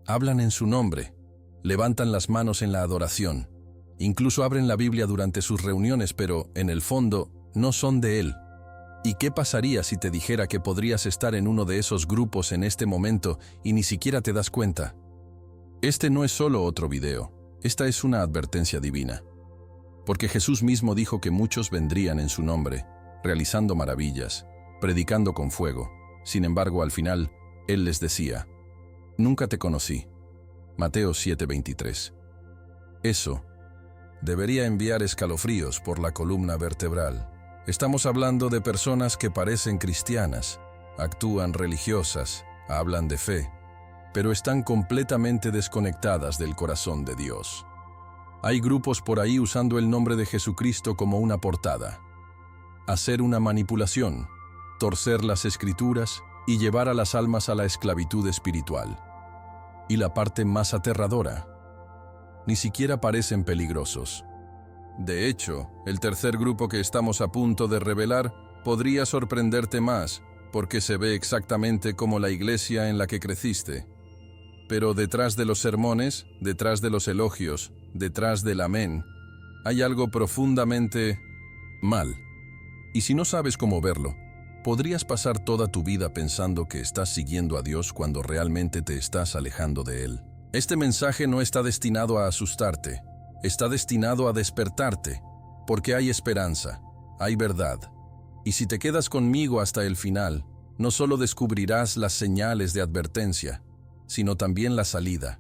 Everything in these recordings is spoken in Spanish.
Hablan en su nombre, levantan las manos en la adoración, incluso abren la Biblia durante sus reuniones, pero, en el fondo, no son de Él. ¿Y qué pasaría si te dijera que podrías estar en uno de esos grupos en este momento y ni siquiera te das cuenta? Este no es solo otro video, esta es una advertencia divina. Porque Jesús mismo dijo que muchos vendrían en su nombre, realizando maravillas, predicando con fuego. Sin embargo, al final, Él les decía: «Nunca te conocí». Mateo 7:23. Eso debería enviar escalofríos por la columna vertebral. Estamos hablando de personas que parecen cristianas, actúan religiosas, hablan de fe, pero están completamente desconectadas del corazón de Dios. Hay grupos por ahí usando el nombre de Jesucristo como una portada. Hacer una manipulación, torcer las escrituras y llevar a las almas a la esclavitud espiritual. Y la parte más aterradora: ni siquiera parecen peligrosos. De hecho, el tercer grupo que estamos a punto de revelar podría sorprenderte más, porque se ve exactamente como la iglesia en la que creciste. Pero detrás de los sermones, detrás de los elogios, detrás del amén, hay algo profundamente mal. Y si no sabes cómo verlo, podrías pasar toda tu vida pensando que estás siguiendo a Dios cuando realmente te estás alejando de Él. Este mensaje no está destinado a asustarte, está destinado a despertarte, porque hay esperanza, hay verdad. Y si te quedas conmigo hasta el final, no solo descubrirás las señales de advertencia, sino también la salida.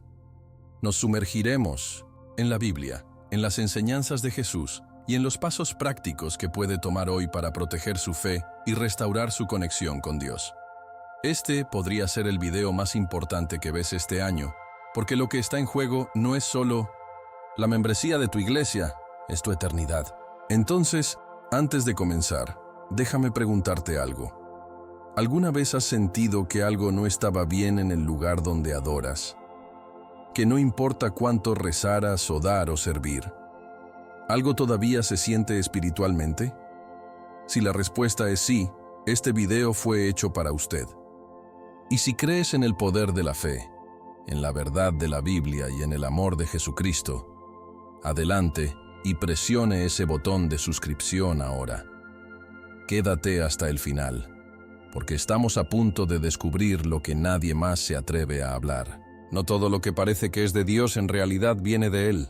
Nos sumergiremos en la Biblia, en las enseñanzas de Jesús y en los pasos prácticos que puede tomar hoy para proteger su fe y restaurar su conexión con Dios. Este podría ser el video más importante que ves este año, porque lo que está en juego no es solo la membresía de tu iglesia, es tu eternidad. Entonces, antes de comenzar, déjame preguntarte algo. ¿Alguna vez has sentido que algo no estaba bien en el lugar donde adoras? Que no importa cuánto rezaras o dar o servir, ¿algo todavía se siente espiritualmente? Si la respuesta es sí, este video fue hecho para usted. Y si crees en el poder de la fe, en la verdad de la Biblia y en el amor de Jesucristo, adelante y presione ese botón de suscripción ahora. Quédate hasta el final, porque estamos a punto de descubrir lo que nadie más se atreve a hablar. No todo lo que parece que es de Dios en realidad viene de Él.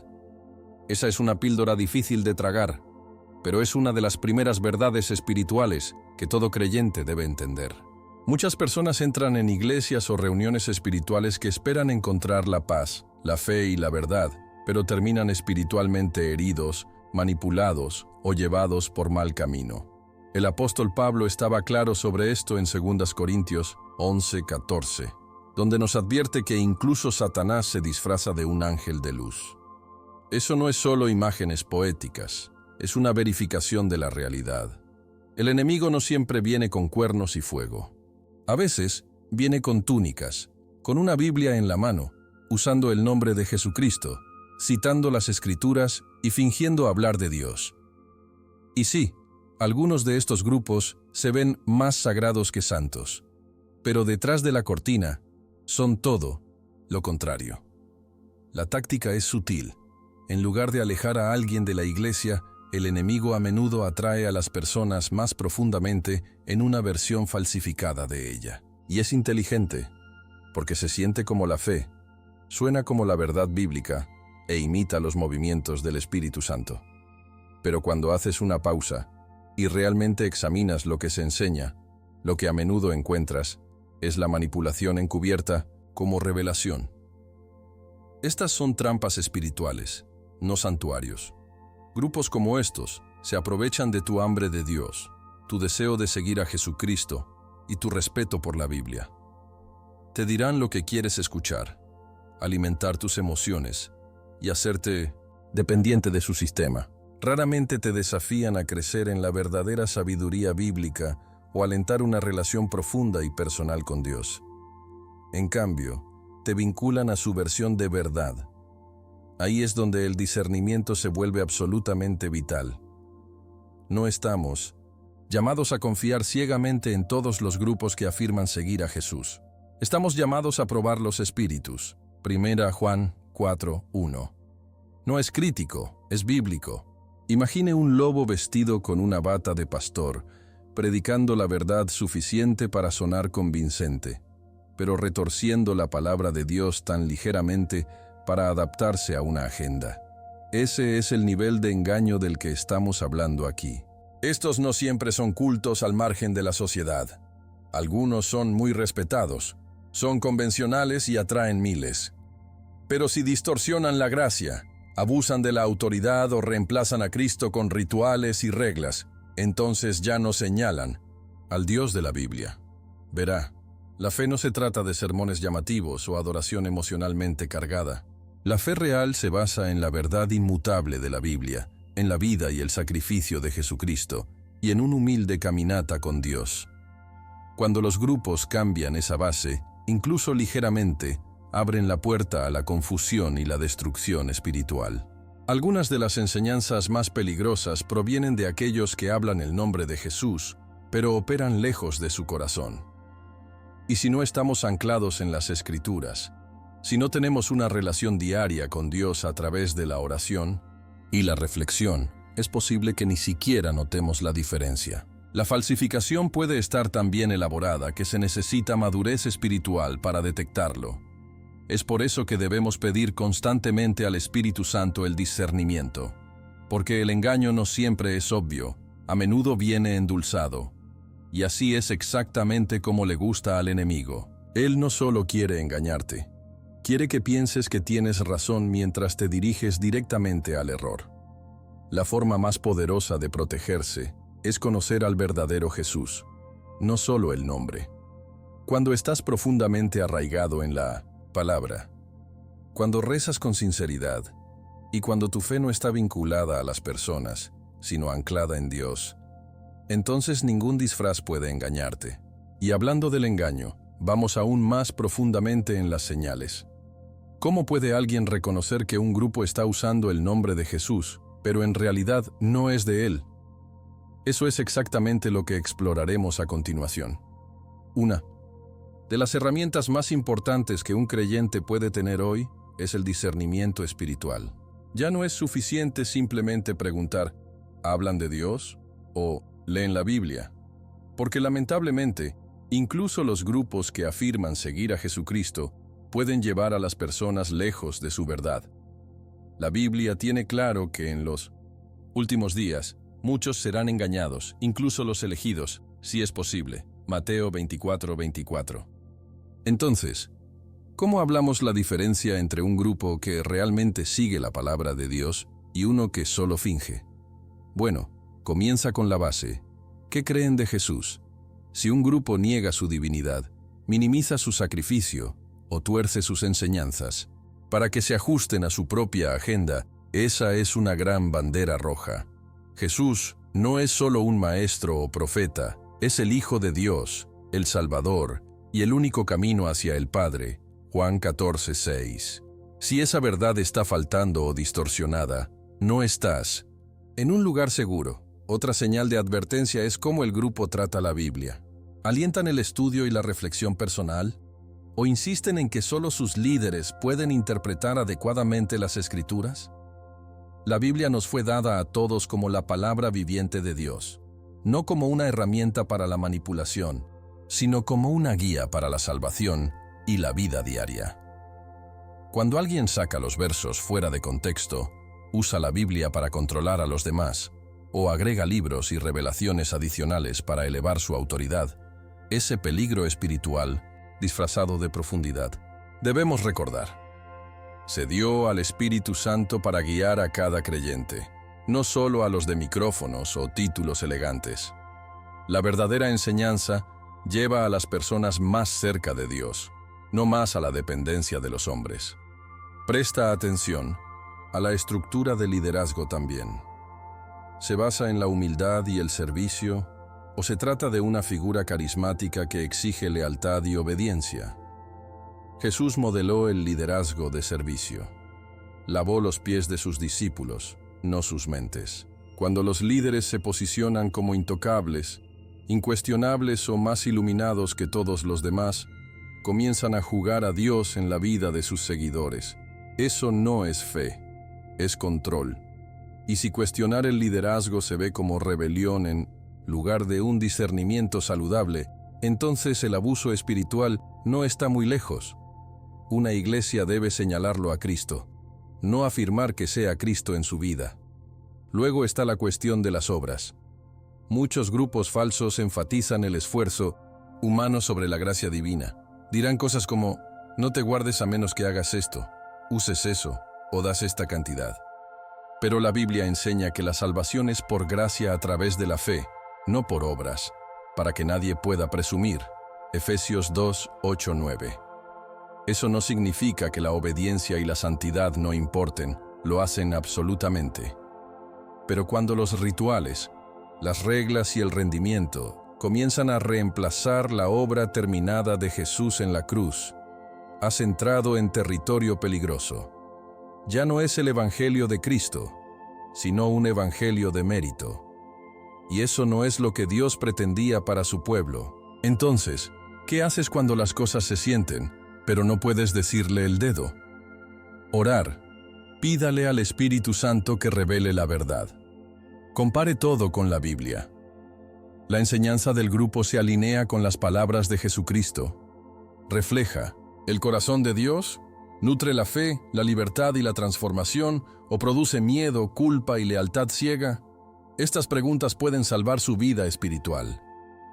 Esa es una píldora difícil de tragar, pero es una de las primeras verdades espirituales que todo creyente debe entender. Muchas personas entran en iglesias o reuniones espirituales que esperan encontrar la paz, la fe y la verdad, pero terminan espiritualmente heridos, manipulados o llevados por mal camino. El apóstol Pablo estaba claro sobre esto en 2 Corintios 11:14, donde nos advierte que incluso Satanás se disfraza de un ángel de luz. Eso no es solo imágenes poéticas, es una verificación de la realidad. El enemigo no siempre viene con cuernos y fuego. A veces viene con túnicas, con una Biblia en la mano, usando el nombre de Jesucristo, citando las Escrituras y fingiendo hablar de Dios. Y sí, algunos de estos grupos se ven más sagrados que santos, pero detrás de la cortina son todo lo contrario. La táctica es sutil. En lugar de alejar a alguien de la iglesia, el enemigo a menudo atrae a las personas más profundamente en una versión falsificada de ella. Y es inteligente, porque se siente como la fe, suena como la verdad bíblica e imita los movimientos del Espíritu Santo. Pero cuando haces una pausa y realmente examinas lo que se enseña, lo que a menudo encuentras es la manipulación encubierta como revelación. Estas son trampas espirituales, no santuarios. Grupos como estos se aprovechan de tu hambre de Dios, tu deseo de seguir a Jesucristo y tu respeto por la Biblia. Te dirán lo que quieres escuchar, alimentar tus emociones y hacerte dependiente de su sistema. Raramente te desafían a crecer en la verdadera sabiduría bíblica o alentar una relación profunda y personal con Dios. En cambio, te vinculan a su versión de verdad. Ahí es donde el discernimiento se vuelve absolutamente vital. No estamos llamados a confiar ciegamente en todos los grupos que afirman seguir a Jesús. Estamos llamados a probar los espíritus, Primera Juan 4:1. No es crítico, es bíblico. Imagine un lobo vestido con una bata de pastor, predicando la verdad suficiente para sonar convincente, pero retorciendo la palabra de Dios tan ligeramente para adaptarse a una agenda. Ese es el nivel de engaño del que estamos hablando aquí. Estos no siempre son cultos al margen de la sociedad. Algunos son muy respetados, son convencionales y atraen miles. Pero si distorsionan la gracia, abusan de la autoridad o reemplazan a Cristo con rituales y reglas, entonces ya no señalan al Dios de la Biblia. Verá, la fe no se trata de sermones llamativos o adoración emocionalmente cargada. La fe real se basa en la verdad inmutable de la Biblia, en la vida y el sacrificio de Jesucristo, y en una humilde caminata con Dios. Cuando los grupos cambian esa base, incluso ligeramente, abren la puerta a la confusión y la destrucción espiritual. Algunas de las enseñanzas más peligrosas provienen de aquellos que hablan el nombre de Jesús, pero operan lejos de su corazón. Y si no estamos anclados en las Escrituras, si no tenemos una relación diaria con Dios a través de la oración y la reflexión, es posible que ni siquiera notemos la diferencia. La falsificación puede estar tan bien elaborada que se necesita madurez espiritual para detectarlo. Es por eso que debemos pedir constantemente al Espíritu Santo el discernimiento, porque el engaño no siempre es obvio, a menudo viene endulzado, y así es exactamente como le gusta al enemigo. Él no solo quiere engañarte, quiere que pienses que tienes razón mientras te diriges directamente al error. La forma más poderosa de protegerse es conocer al verdadero Jesús, no solo el nombre. Cuando estás profundamente arraigado en la palabra, cuando rezas con sinceridad y cuando tu fe no está vinculada a las personas, sino anclada en Dios, entonces ningún disfraz puede engañarte. Y hablando del engaño, vamos aún más profundamente en las señales. ¿Cómo puede alguien reconocer que un grupo está usando el nombre de Jesús, pero en realidad no es de él? Eso es exactamente lo que exploraremos a continuación. 1. De las herramientas más importantes que un creyente puede tener hoy es el discernimiento espiritual. Ya no es suficiente simplemente preguntar, ¿hablan de Dios? O ¿leen la Biblia? Porque lamentablemente, incluso los grupos que afirman seguir a Jesucristo pueden llevar a las personas lejos de su verdad. La Biblia tiene claro que en los últimos días, muchos serán engañados, incluso los elegidos, si es posible. Mateo 24:24. Entonces, ¿cómo hablamos la diferencia entre un grupo que realmente sigue la palabra de Dios y uno que solo finge? Bueno, comienza con la base. ¿Qué creen de Jesús? Si un grupo niega su divinidad, minimiza su sacrificio o tuerce sus enseñanzas para que se ajusten a su propia agenda, esa es una gran bandera roja. Jesús no es solo un maestro o profeta, es el Hijo de Dios, el Salvador y el único camino hacia el Padre. Juan 14:6. Si esa verdad está faltando o distorsionada, no estás en un lugar seguro. Otra señal de advertencia es cómo el grupo trata la Biblia. ¿Alientan el estudio y la reflexión personal? ¿O insisten en que solo sus líderes pueden interpretar adecuadamente las Escrituras? La Biblia nos fue dada a todos como la palabra viviente de Dios, no como una herramienta para la manipulación, sino como una guía para la salvación y la vida diaria. Cuando alguien saca los versos fuera de contexto, usa la Biblia para controlar a los demás, o agrega libros y revelaciones adicionales para elevar su autoridad, ese peligro espiritual disfrazado de profundidad. Debemos recordar, se dio al Espíritu Santo para guiar a cada creyente, no solo a los de micrófonos o títulos elegantes. La verdadera enseñanza lleva a las personas más cerca de Dios, no más a la dependencia de los hombres. Presta atención a la estructura de liderazgo también. ¿Se basa en la humildad y el servicio, o se trata de una figura carismática que exige lealtad y obediencia? Jesús modeló el liderazgo de servicio. Lavó los pies de sus discípulos, no sus mentes. Cuando los líderes se posicionan como intocables, incuestionables o más iluminados que todos los demás, comienzan a jugar a Dios en la vida de sus seguidores. Eso no es fe, es control. Y si cuestionar el liderazgo se ve como rebelión en lugar de un discernimiento saludable, entonces el abuso espiritual no está muy lejos. Una iglesia debe señalarlo a Cristo, no afirmar que sea Cristo en su vida. Luego está la cuestión de las obras. Muchos grupos falsos enfatizan el esfuerzo humano sobre la gracia divina. Dirán cosas como, no te guardes a menos que hagas esto, uses eso o das esta cantidad. Pero la Biblia enseña que la salvación es por gracia a través de la fe, no por obras, para que nadie pueda presumir. Efesios 2, 8, 9. Eso no significa que la obediencia y la santidad no importen, lo hacen absolutamente. Pero cuando los rituales, las reglas y el rendimiento comienzan a reemplazar la obra terminada de Jesús en la cruz, has entrado en territorio peligroso. Ya no es el Evangelio de Cristo, sino un Evangelio de mérito. Y eso no es lo que Dios pretendía para su pueblo. Entonces, ¿qué haces cuando las cosas se sienten, pero no puedes decirle el dedo? Orar. Pídale al Espíritu Santo que revele la verdad. Compare todo con la Biblia. La enseñanza del grupo se alinea con las palabras de Jesucristo. Refleja el corazón de Dios, nutre la fe, la libertad y la transformación, o produce miedo, culpa y lealtad ciega. Estas preguntas pueden salvar su vida espiritual,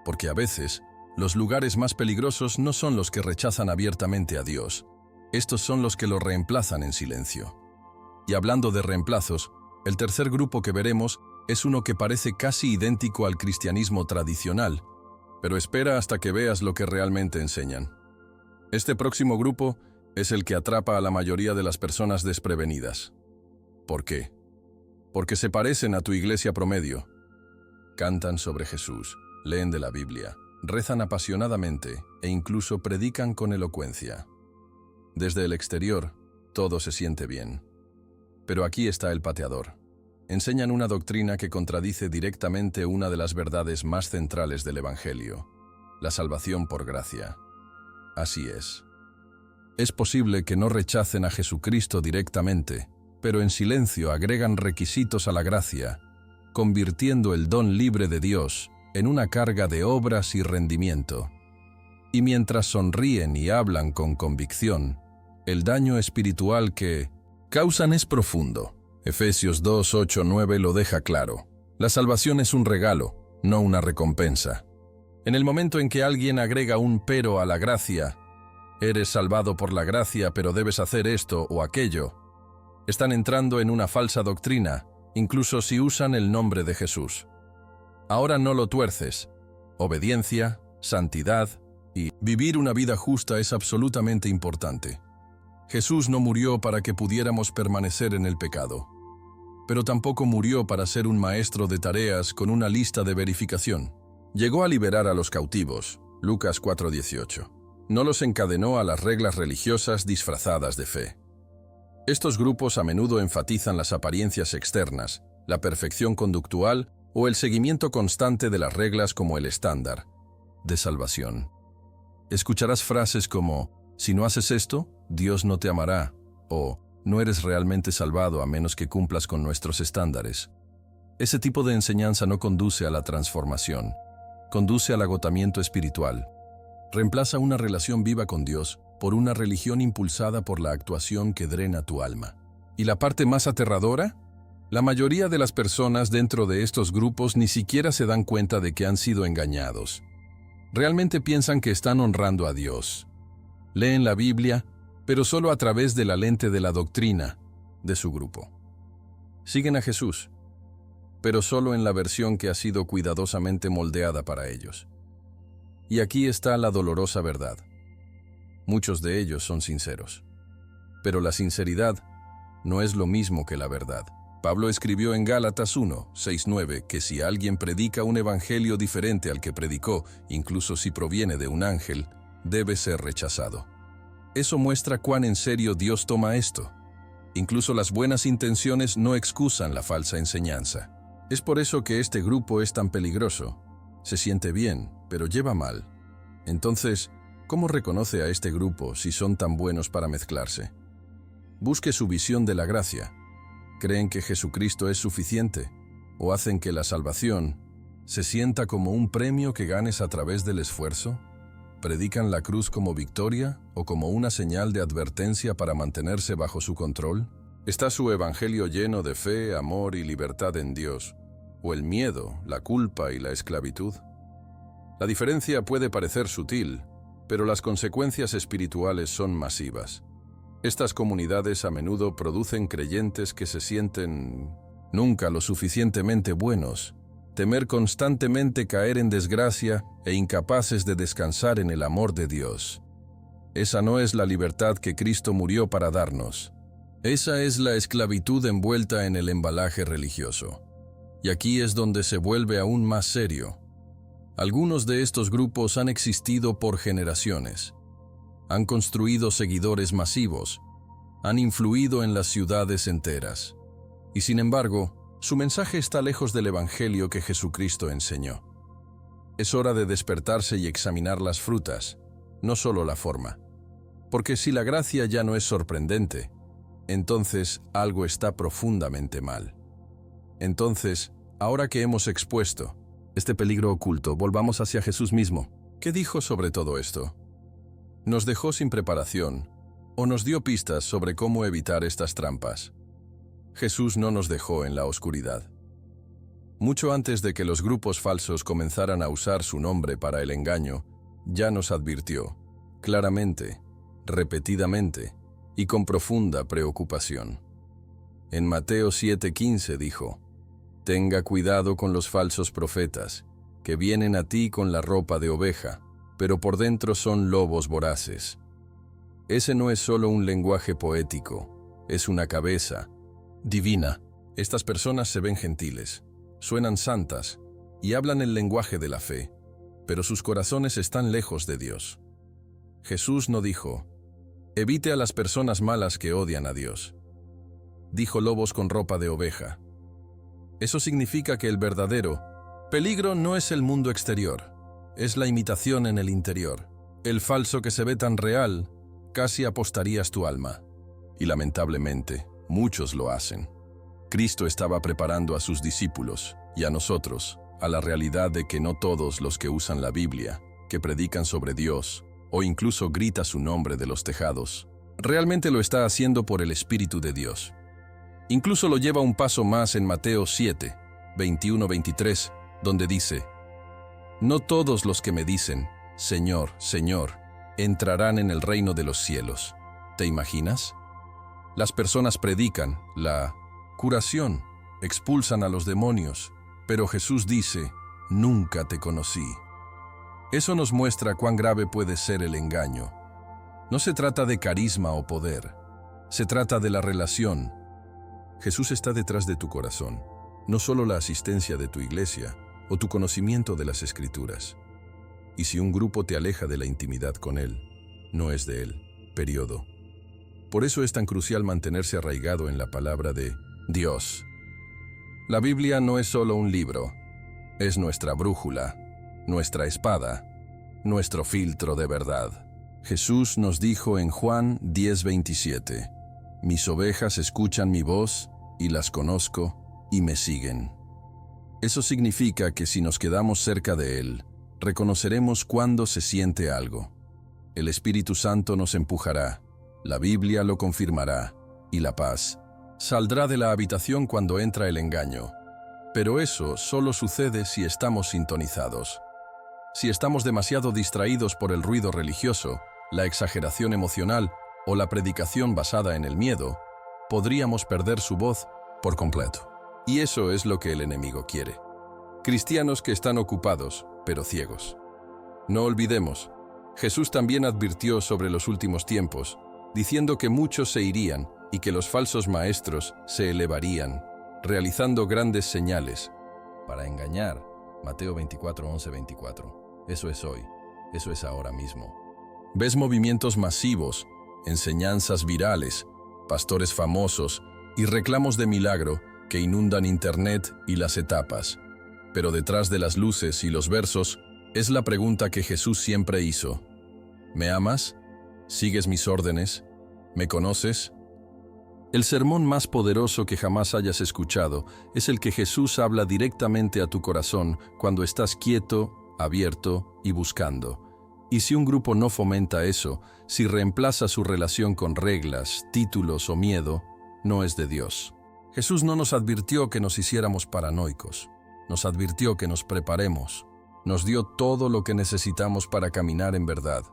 porque a veces los lugares más peligrosos no son los que rechazan abiertamente a Dios. Estos son los que lo reemplazan en silencio. Y hablando de reemplazos, el tercer grupo que veremos es uno que parece casi idéntico al cristianismo tradicional, pero espera hasta que veas lo que realmente enseñan. Este próximo grupo es el que atrapa a la mayoría de las personas desprevenidas. ¿Por qué? Porque se parecen a tu iglesia promedio. Cantan sobre Jesús, leen de la Biblia, rezan apasionadamente e incluso predican con elocuencia. Desde el exterior, todo se siente bien. Pero aquí está el pateador. Enseñan una doctrina que contradice directamente una de las verdades más centrales del Evangelio: la salvación por gracia. Así es. Es posible que no rechacen a Jesucristo directamente, pero en silencio agregan requisitos a la gracia, convirtiendo el don libre de Dios en una carga de obras y rendimiento. Y mientras sonríen y hablan con convicción, el daño espiritual que causan es profundo. Efesios 2, 8, 9 lo deja claro. La salvación es un regalo, no una recompensa. En el momento en que alguien agrega un pero a la gracia, eres salvado por la gracia, pero debes hacer esto o aquello, están entrando en una falsa doctrina, incluso si usan el nombre de Jesús. Ahora no lo tuerces. Obediencia, santidad y vivir una vida justa es absolutamente importante. Jesús no murió para que pudiéramos permanecer en el pecado, pero tampoco murió para ser un maestro de tareas con una lista de verificación. Llegó a liberar a los cautivos, Lucas 4:18. No los encadenó a las reglas religiosas disfrazadas de fe. Estos grupos a menudo enfatizan las apariencias externas, la perfección conductual o el seguimiento constante de las reglas como el estándar de salvación. Escucharás frases como, si no haces esto, Dios no te amará, o no eres realmente salvado a menos que cumplas con nuestros estándares. Ese tipo de enseñanza no conduce a la transformación, conduce al agotamiento espiritual. Reemplaza una relación viva con Dios por una religión impulsada por la actuación que drena tu alma. ¿Y la parte más aterradora? La mayoría de las personas dentro de estos grupos ni siquiera se dan cuenta de que han sido engañados. Realmente piensan que están honrando a Dios. Leen la Biblia, pero solo a través de la lente de la doctrina de su grupo. Siguen a Jesús, pero solo en la versión que ha sido cuidadosamente moldeada para ellos. Y aquí está la dolorosa verdad. Muchos de ellos son sinceros, pero la sinceridad no es lo mismo que la verdad. Pablo escribió en Gálatas 1, 6, 9 que si alguien predica un evangelio diferente al que predicó, incluso si proviene de un ángel, debe ser rechazado. Eso muestra cuán en serio Dios toma esto. Incluso las buenas intenciones no excusan la falsa enseñanza. Es por eso que este grupo es tan peligroso. Se siente bien, pero lleva mal. Entonces, ¿Cómo reconoce a este grupo si son tan buenos para mezclarse? Busque su visión de la gracia. ¿Creen que Jesucristo es suficiente? ¿O hacen que la salvación se sienta como un premio que ganes a través del esfuerzo? ¿Predican la cruz como victoria o como una señal de advertencia para mantenerse bajo su control? ¿Está su evangelio lleno de fe, amor y libertad en Dios? ¿O el miedo, la culpa y la esclavitud? La diferencia puede parecer sutil, pero las consecuencias espirituales son masivas. Estas comunidades a menudo producen creyentes que se sienten nunca lo suficientemente buenos, temer constantemente caer en desgracia e incapaces de descansar en el amor de Dios. Esa no es la libertad que Cristo murió para darnos. Esa es la esclavitud envuelta en el embalaje religioso. Y aquí es donde se vuelve aún más serio. Algunos de estos grupos han existido por generaciones. Han construido seguidores masivos. Han influido en las ciudades enteras. Y sin embargo, su mensaje está lejos del evangelio que Jesucristo enseñó. Es hora de despertarse y examinar las frutas, no solo la forma. Porque si la gracia ya no es sorprendente, entonces algo está profundamente mal. Entonces, ahora que hemos expuesto este peligro oculto, volvamos hacia Jesús mismo. ¿Qué dijo sobre todo esto? ¿Nos dejó sin preparación o nos dio pistas sobre cómo evitar estas trampas? Jesús no nos dejó en la oscuridad. Mucho antes de que los grupos falsos comenzaran a usar su nombre para el engaño, ya nos advirtió, claramente, repetidamente y con profunda preocupación. En Mateo 7:15 dijo: «Tenga cuidado con los falsos profetas, que vienen a ti con la ropa de oveja, pero por dentro son lobos voraces». Ese no es solo un lenguaje poético, es una cabeza divina. Estas personas se ven gentiles, suenan santas y hablan el lenguaje de la fe, pero sus corazones están lejos de Dios. Jesús no dijo: «Evite a las personas malas que odian a Dios». Dijo lobos con ropa de oveja. Eso significa que el verdadero peligro no es el mundo exterior, es la imitación en el interior. El falso que se ve tan real, casi apostarías tu alma. Y lamentablemente, muchos lo hacen. Cristo estaba preparando a sus discípulos, y a nosotros, a la realidad de que no todos los que usan la Biblia, que predican sobre Dios, o incluso grita su nombre de los tejados, realmente lo está haciendo por el Espíritu de Dios. Incluso lo lleva un paso más en Mateo 7, 21-23, donde dice: «No todos los que me dicen, Señor, Señor, entrarán en el reino de los cielos». ¿Te imaginas? Las personas predican la curación, expulsan a los demonios, pero Jesús dice: «Nunca te conocí». Eso nos muestra cuán grave puede ser el engaño. No se trata de carisma o poder, se trata de la relación. Jesús está detrás de tu corazón, no solo la asistencia de tu iglesia o tu conocimiento de las Escrituras. Y si un grupo te aleja de la intimidad con Él, no es de Él. Periodo. Por eso es tan crucial mantenerse arraigado en la palabra de Dios. La Biblia no es solo un libro, es nuestra brújula, nuestra espada, nuestro filtro de verdad. Jesús nos dijo en Juan 10:27, «Mis ovejas escuchan mi voz, y las conozco, y me siguen». Eso significa que si nos quedamos cerca de Él, reconoceremos cuando se siente algo. El Espíritu Santo nos empujará, la Biblia lo confirmará, y la paz saldrá de la habitación cuando entra el engaño. Pero eso solo sucede si estamos sintonizados. Si estamos demasiado distraídos por el ruido religioso, la exageración emocional o la predicación basada en el miedo, podríamos perder su voz por completo. Y eso es lo que el enemigo quiere. Cristianos que están ocupados, pero ciegos. No olvidemos, Jesús también advirtió sobre los últimos tiempos, diciendo que muchos se irían y que los falsos maestros se elevarían, realizando grandes señales para engañar. Mateo 24:11-24. Eso es hoy, eso es ahora mismo. Ves movimientos masivos, enseñanzas virales, pastores famosos y reclamos de milagro que inundan Internet y las etapas. Pero detrás de las luces y los versos es la pregunta que Jesús siempre hizo: ¿Me amas? ¿Sigues mis órdenes? ¿Me conoces? El sermón más poderoso que jamás hayas escuchado es el que Jesús habla directamente a tu corazón cuando estás quieto, abierto y buscando. Y si un grupo no fomenta eso, si reemplaza su relación con reglas, títulos o miedo, no es de Dios. Jesús no nos advirtió que nos hiciéramos paranoicos, nos advirtió que nos preparemos, nos dio todo lo que necesitamos para caminar en verdad,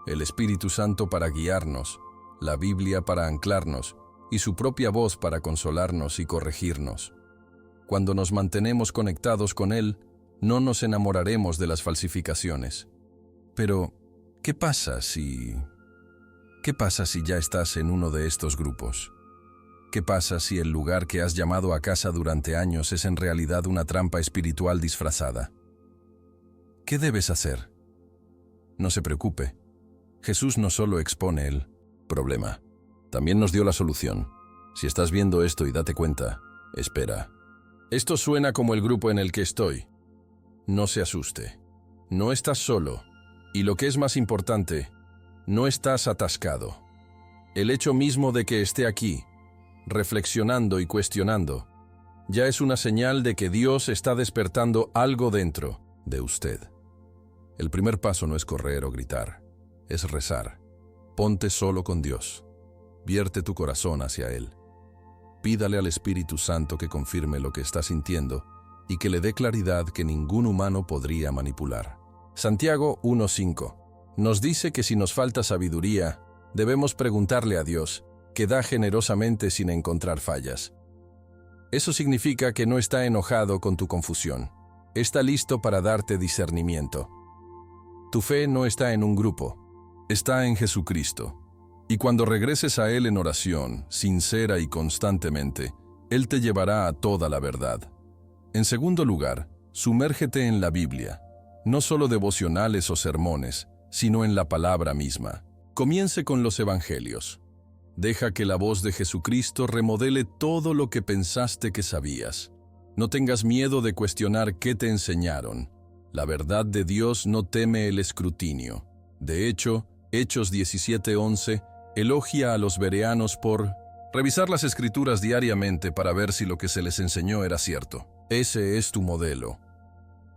el Espíritu Santo para guiarnos, la Biblia para anclarnos y su propia voz para consolarnos y corregirnos. Cuando nos mantenemos conectados con Él, no nos enamoraremos de las falsificaciones. Pero, ¿qué pasa si ya estás en uno de estos grupos? ¿Qué pasa si el lugar que has llamado a casa durante años es en realidad una trampa espiritual disfrazada? ¿Qué debes hacer? No se preocupe. Jesús no solo expone el problema, también nos dio la solución. Si estás viendo esto y date cuenta, espera. Esto suena como el grupo en el que estoy. No se asuste. No estás solo. Y lo que es más importante, no estás atascado. El hecho mismo de que esté aquí, reflexionando y cuestionando, ya es una señal de que Dios está despertando algo dentro de usted. El primer paso no es correr o gritar, es rezar. Ponte solo con Dios. Vierte tu corazón hacia Él. Pídale al Espíritu Santo que confirme lo que está sintiendo y que le dé claridad que ningún humano podría manipular. Santiago 1:5 nos dice que si nos falta sabiduría, debemos preguntarle a Dios, que da generosamente sin encontrar fallas. Eso significa que no está enojado con tu confusión. Está listo para darte discernimiento. Tu fe no está en un grupo, está en Jesucristo. Y cuando regreses a Él en oración, sincera y constantemente, Él te llevará a toda la verdad. En segundo lugar, sumérgete en la Biblia, no solo devocionales o sermones, sino en la palabra misma. Comience con los Evangelios. Deja que la voz de Jesucristo remodele todo lo que pensaste que sabías. No tengas miedo de cuestionar qué te enseñaron. La verdad de Dios no teme el escrutinio. De hecho, Hechos 17:11 elogia a los bereanos por revisar las Escrituras diariamente para ver si lo que se les enseñó era cierto. Ese es tu modelo.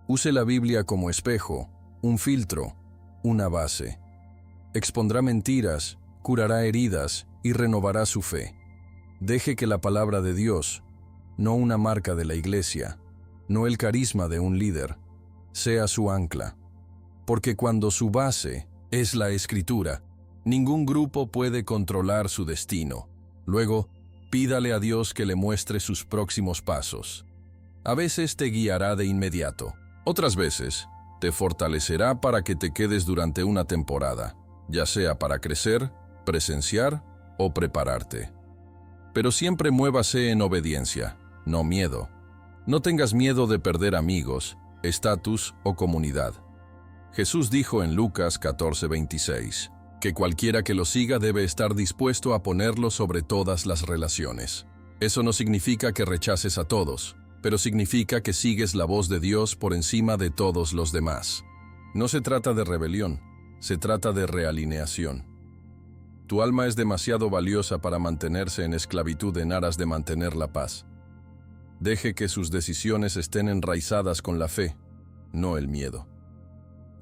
Use la Biblia como espejo, un filtro, una base. Expondrá mentiras, curará heridas y renovará su fe. Deje que la palabra de Dios, no una marca de la iglesia, no el carisma de un líder, sea su ancla. Porque cuando su base es la Escritura, ningún grupo puede controlar su destino. Luego, pídale a Dios que le muestre sus próximos pasos. A veces te guiará de inmediato. Otras veces, te fortalecerá para que te quedes durante una temporada, ya sea para crecer, presenciar o prepararte. Pero siempre muévase en obediencia, no miedo. No tengas miedo de perder amigos, estatus o comunidad. Jesús dijo en Lucas 14:26 que cualquiera que lo siga debe estar dispuesto a ponerlo sobre todas las relaciones. Eso no significa que rechaces a todos, pero significa que sigues la voz de Dios por encima de todos los demás. No se trata de rebelión, se trata de realineación. Tu alma es demasiado valiosa para mantenerse en esclavitud en aras de mantener la paz. Deje que sus decisiones estén enraizadas con la fe, no el miedo.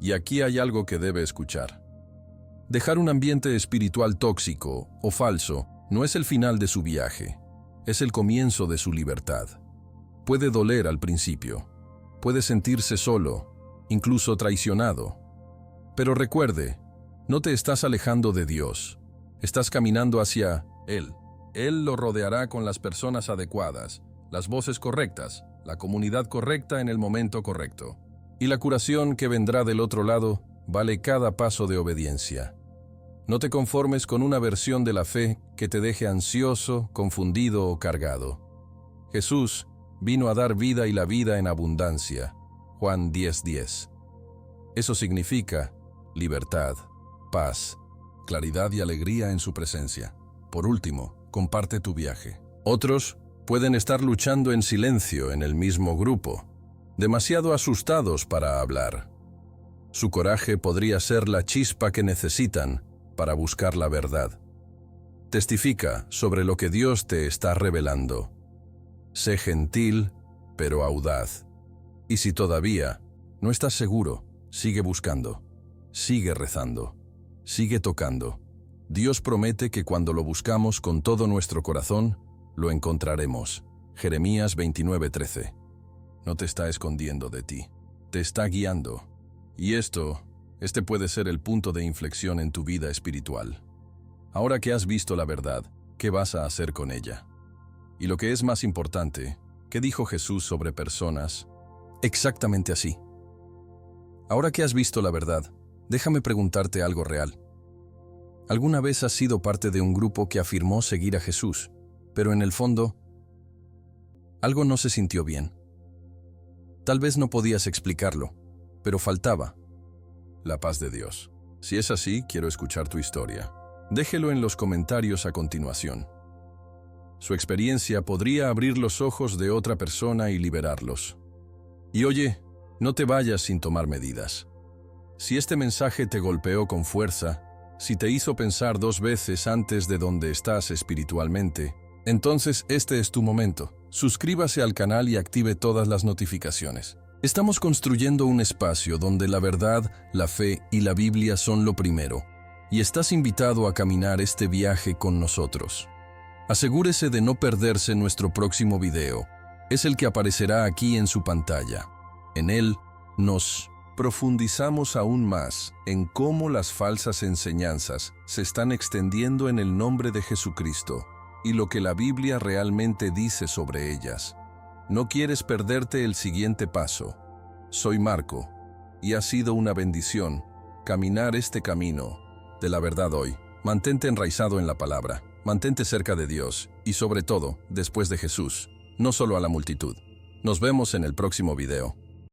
Y aquí hay algo que debe escuchar. Dejar un ambiente espiritual tóxico o falso no es el final de su viaje, es el comienzo de su libertad. Puede doler al principio, puede sentirse solo, incluso traicionado. Pero recuerde, no te estás alejando de Dios, estás caminando hacia Él. Él lo rodeará con las personas adecuadas, las voces correctas, la comunidad correcta en el momento correcto. Y la curación que vendrá del otro lado vale cada paso de obediencia. No te conformes con una versión de la fe que te deje ansioso, confundido o cargado. Jesús vino a dar vida y la vida en abundancia. Juan 10:10. Eso significa libertad, paz, claridad y alegría en su presencia. Por último, comparte tu viaje. Otros pueden estar luchando en silencio en el mismo grupo, demasiado asustados para hablar. Su coraje podría ser la chispa que necesitan para buscar la verdad. Testifica sobre lo que Dios te está revelando. Sé gentil, pero audaz. Y si todavía no estás seguro, sigue buscando, sigue rezando, sigue tocando. Dios promete que cuando lo buscamos con todo nuestro corazón, lo encontraremos. Jeremías 29:13. No te está escondiendo de ti, te está guiando. Y este puede ser el punto de inflexión en tu vida espiritual. Ahora que has visto la verdad, ¿qué vas a hacer con ella? Y lo que es más importante, ¿qué dijo Jesús sobre personas? Exactamente así. Ahora que has visto la verdad, déjame preguntarte algo real. ¿Alguna vez has sido parte de un grupo que afirmó seguir a Jesús, pero en el fondo, algo no se sintió bien? Tal vez no podías explicarlo, pero faltaba la paz de Dios. Si es así, quiero escuchar tu historia. Déjelo en los comentarios a continuación. Su experiencia podría abrir los ojos de otra persona y liberarlos. Y oye, no te vayas sin tomar medidas. Si este mensaje te golpeó con fuerza, si te hizo pensar 2 veces antes de dónde estás espiritualmente, entonces este es tu momento. Suscríbase al canal y active todas las notificaciones. Estamos construyendo un espacio donde la verdad, la fe y la Biblia son lo primero, y estás invitado a caminar este viaje con nosotros. Asegúrese de no perderse nuestro próximo video. Es el que aparecerá aquí en su pantalla. En él, nos profundizamos aún más en cómo las falsas enseñanzas se están extendiendo en el nombre de Jesucristo y lo que la Biblia realmente dice sobre ellas. No quieres perderte el siguiente paso. Soy Marco, y ha sido una bendición caminar este camino de la verdad hoy. Mantente enraizado en la palabra, mantente cerca de Dios y sobre todo, después de Jesús, no solo a la multitud. Nos vemos en el próximo video.